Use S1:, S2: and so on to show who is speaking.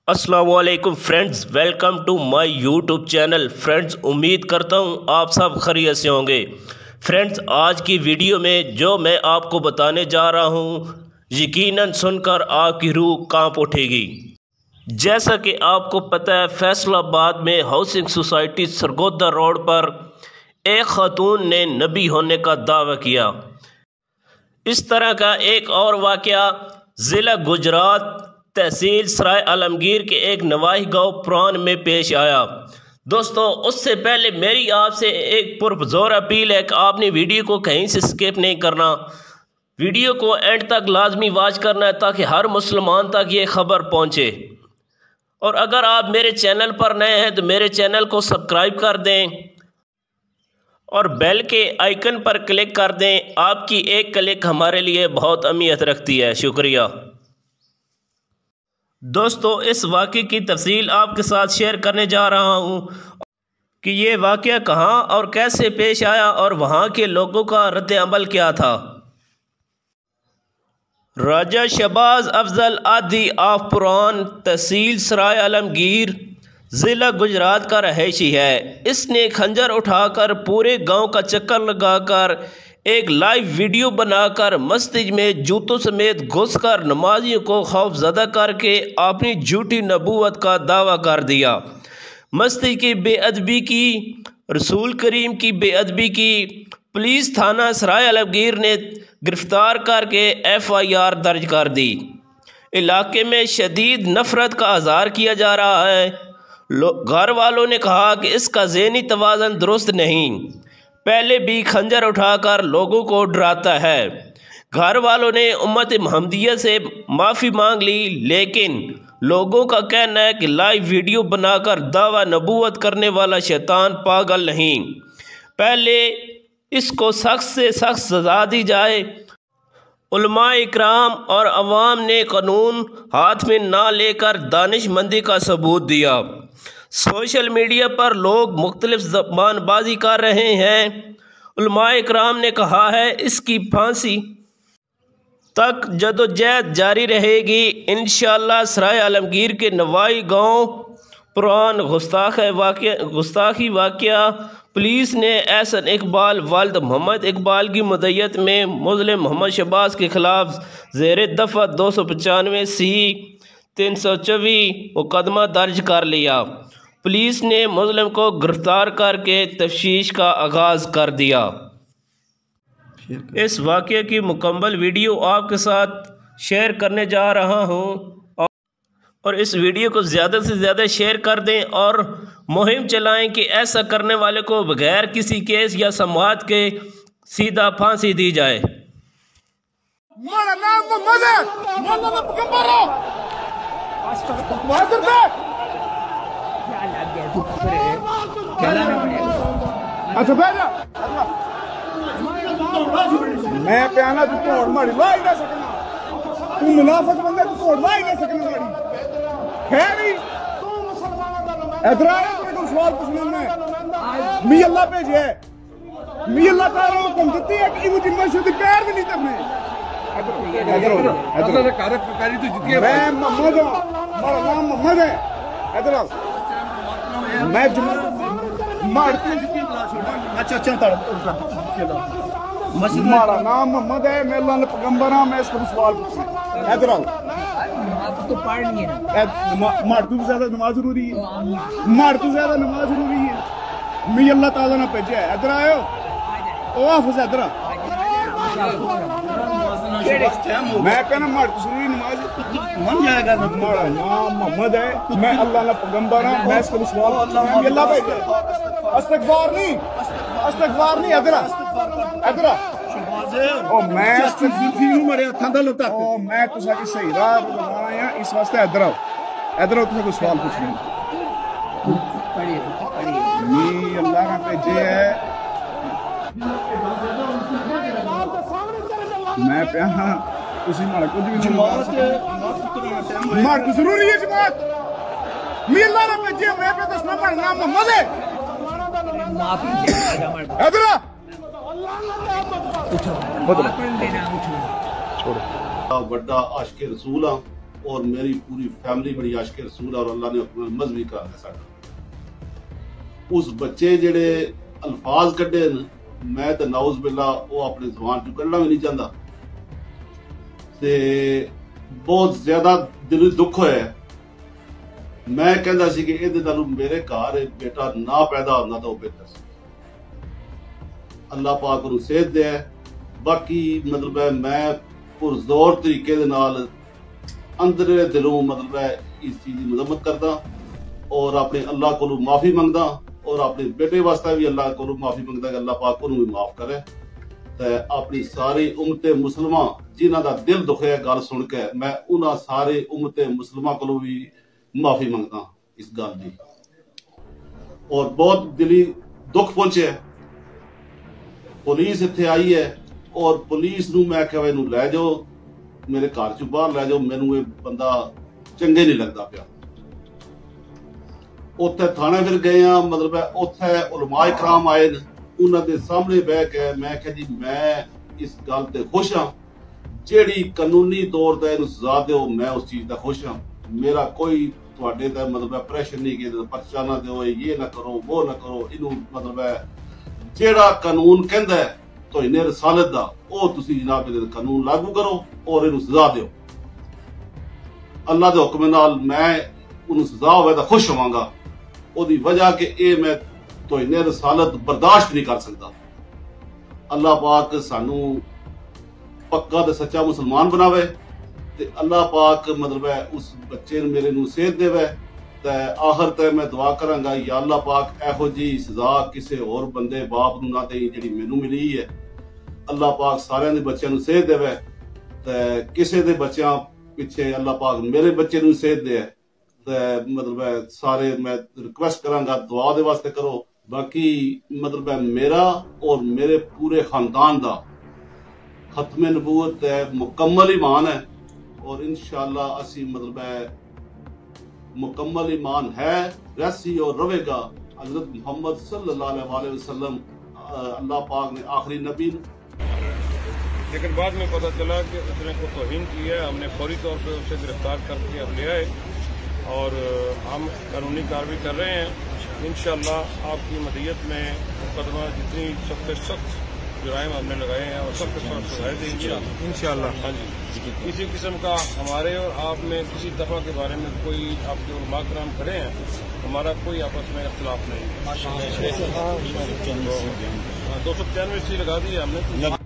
S1: السلام علیکم friends, welcome to my YouTube channel. Friends, امید کرتا ہوں آپ سب خیریت سے ہوں گے۔ فرینڈز، آج کی ویڈیو میں جو میں آپ کو بتانے جا رہا ہوں یقیناً سن کر آپ کی روح کانپ اٹھے گی۔ جیسا کہ آپ کو پتہ ہے، فیصل آباد میں ہاؤسنگ سوسائٹی سرگودا روڈ پر ایک خاتون نے نبی ہونے کا دعویٰ کیا۔ اس طرح کا ایک اور واقعہ ضلع گجرات تحصیل سرائے عالمگیر کے ایک نواحی گاؤں پران میں پیش آیا۔ دوستو، اس سے پہلے میری آپ سے ایک پرزور اپیل ہے کہ آپ نے ویڈیو کو کہیں سے سکپ نہیں کرنا، ویڈیو کو اینڈ تک لازمی واچ کرنا ہے تاکہ ہر مسلمان تک یہ خبر پہنچے۔ اور اگر آپ میرے چینل پر نئے ہیں تو میرے چینل کو سبسکرائب کر دیں اور بیل کے آئیکن پر کلک کر دیں۔ آپ کی ایک کلک ہمارے لیے بہت اہمیت رکھتی ہے، شکریہ۔ دوستو، اس واقعے کی تفصیل آپ کے ساتھ شیئر کرنے جا رہا ہوں کہ یہ واقعہ کہاں اور کیسے پیش آیا اور وہاں کے لوگوں کا رد عمل کیا تھا۔ راجہ شہباز افضل عادی آف پران تحصیل سرائے عالمگیر ضلع گجرات کا رہائشی ہے۔ اس نے خنجر اٹھا کر پورے گاؤں کا چکر لگا کر ایک لائیو ویڈیو بنا کر مسجد میں جوتوں سمیت گھس کر نمازیوں کو خوف زدہ کر کے اپنی جھوٹی نبوت کا دعویٰ کر دیا۔ مسجد کی بے ادبی کی، رسول کریم کی بے ادبی کی، پولیس تھانہ سرائے عالمگیر نے گرفتار کر کے FIR درج کر دی۔ علاقے میں شدید نفرت کا اظہار کیا جا رہا ہے۔ گھر والوں نے کہا کہ اس کا ذہنی توازن درست نہیں، پہلے بھی خنجر اٹھا کر لوگوں کو ڈراتا ہے۔ گھر والوں نے امت محمدیہ سے معافی مانگ لی، لیکن لوگوں کا کہنا ہے کہ لائیو ویڈیو بنا کر دعویٰ نبوت کرنے والا شیطان پاگل نہیں، پہلے اس کو سخت سے سخت سزا دی جائے۔ علماء اکرام اور عوام نے قانون ہاتھ میں نہ لے کر دانش مندی کا ثبوت دیا۔ سوشل میڈیا پر لوگ مختلف زبان بازی کر رہے ہیں۔ علماء اکرام نے کہا ہے اس کی پھانسی تک جدوجہد جاری رہے گی۔ انشاءاللہ سرائے عالمگیر کے نواحی گاؤں پران گستاخی واقعہ پولیس نے احسن اقبال والد محمد اقبال کی مدعیت میں مظلم محمد شہباز کے خلاف زیر دفعہ 295C 324 مقدمہ درج کر لیا۔ پولیس نے مظلم کو گرفتار کر کے تفتیش کا آغاز کر دیا۔ اس واقعے کی مکمل ویڈیو آپ کے ساتھ شیئر کرنے جا رہا ہوں اور اس ویڈیو کو زیادہ سے زیادہ شیئر کر دیں اور مہم چلائیں کہ ایسا کرنے والے کو بغیر کسی کیس یا سماعت کے سیدھا پھانسی دی جائے۔
S2: میں پیانا تو توڑ ماڑی لا ہی نہ سکنا، تو منافق بندے تو توڑ لا ہی نہ سکنا ماڑی خیر ہی ادھر آیا تو سوال پوچھنا میں می اللہ بھیجے ہے، می اللہ تعالیٰ نے حکم دیتی ہے کہ مجھے مسجد پیر بھی نہیں کرنے۔ میں محمد ہوں، ہمارا نام محمد ہے۔ ادھر آؤ، میں ہمارا نام محمد ہے، میں اللہ نے پیغمبر ہوں، میں اس کو سوال پوچھنا۔ ادھر آؤ، مارتو زیادہ نماز ضروری ہے، مارتو زیادہ نماز ضروری ہے، می اللہ تعالیٰ نے بھیجا ہے۔ ادھر آئے ہو، او حافظ ادھر آ، میں کہنا مارتو ضروری نماز من جائے گا۔ ہمارا نام محمد ہے، میں اللہ نے پیغمبر ہوں، میں اس کو سوال پوچھنا، می اللہ بھیجا ہے۔ استغفار نہیں، استغفار نہیں، ادھر آ، ادھر آ، میں تسا کی صحیح راہ بتانا آیا اس واسطے۔ ادھر آؤ، ادھر آؤ، تسا کوئی سوال پوچھنا می اللہ نے بھیجے ہے۔ میں پیانا تسی مارا کچھ بھی جماعت مارا ضروری ہے، جماعت می اللہ نے بھیجے، میں پہ دسنا پڑھنا محمد ہے۔ ادھر آ،
S3: بڑا عاشق رسول ہاں، اور میری پوری فیملی بڑی عاشق رسول اور اللہ نے حکم مذہبی کر دیا ساڈا اس بچے جڑے الفاظ کڈے میں تے نعوذ باللہ وہ اپنے زبان چ کڈنا بھی نہیں چاہتا تے بہت زیادہ دل دکھ ہویا میں کہندا سی کہ ایدے نالوں میرے گھر بیٹا نہ پیدا ہونا تو بہتر سی اللہ پاک نوں صحت دے باقی مطلب ہے میں پرزور طریقے دے نال اندر دلوں مطلب ہے اس چیز کی مذمت کردا اور اپنے اللہ کو معافی منگدا اور اپنے بیٹے واسطے بھی اللہ کو معافی منگدا کہ اللہ پاک انہوں بھی معاف کرے تے اپنی ساری امت مسلمہ جنہاں دا دل دکھے گل سن کے میں انہاں سارے امت مسلمہ کو بھی معافی منگدا اس گل دی اور بہت دلی دکھ پہنچے پولیس اتنے آئی ہے اور پولیس نو میں کہ انہوں لے جاؤ میرے گھر چ باہر لے جاؤ مینوں یہ بندہ چنگے نہیں لگتا پیا اتنے تھانے پھر گئے ہاں مطلب اتنے علماء کرام آئے انہوں دے سامنے بہ کے میں کہ جی میں اس گل تے خوش ہاں جیڑی قانونی طور تے سزا دیو میں اس چیز تے خوش ہاں میرا کوئی تواڈے تے مطلب پریشر نہیں کہ پرچہ نہ دیو یہ نہ کرو وہ نہ کرو انہوں مطلب جیڑا قانون کہندا ہے تو انہیں رسالت دا او تسی جناب قانون لاگو کرو اور انہوں سزا دیو اللہ دے حکم نال میں انہوں سزا ہوئے تو خوش ہواں گا او دی وجہ کہ اے میں تو انہیں رسالت برداشت نہیں کر سکتا اللہ پاک سانو پکا تے سچا مسلمان بناوے تے اللہ پاک مطلب ہے اس بچے میرے نو صحت دے تے آخر تے میں دعا کراں گا یا اللہ پاک ایہو جی سزا کسے اور بندے باپ نو نہ دے جڑی مینوں ملی ہے اللہ پاک سارے دے بچیاں نو صحت دے تے کسے دے بچیاں پیچھے اللہ پاک میرے بچے نو صحت دے تے مطلب سارے میں ریکویسٹ کراں گا دعا دے واسطے کرو باقی مطلب میرا اور میرے پورے خاندان دا ختم نبوت مکمل ایمان ہے اور انشاءاللہ اسی مطلب مکمل ایمان ہے رسی اور رہے گا حضرت محمد صلی اللہ علیہ وسلم اللہ پاک نے آخری نبی
S4: لیکن بعد میں پتہ چلا کہ اس نے کو توہین کی ہے ہم نے فوری طور پہ اسے گرفتار کر کے اب لے آئے اور ہم قانونی کارروائی کر رہے ہیں انشاءاللہ آپ کی مدیت میں مقدمہ جتنی سخت سے سخت جرائم ہم نے لگائے ہیں اور سب کے ساتھ سزائیں دیں گے انشاءاللہ ہاں جی کسی قسم کا ہمارے اور آپ میں کسی دفعہ کے بارے میں کوئی آپ کے علماء کرام کھڑے ہیں ہمارا کوئی آپس میں اختلاف نہیں 293 لگا دی ہے ہم نے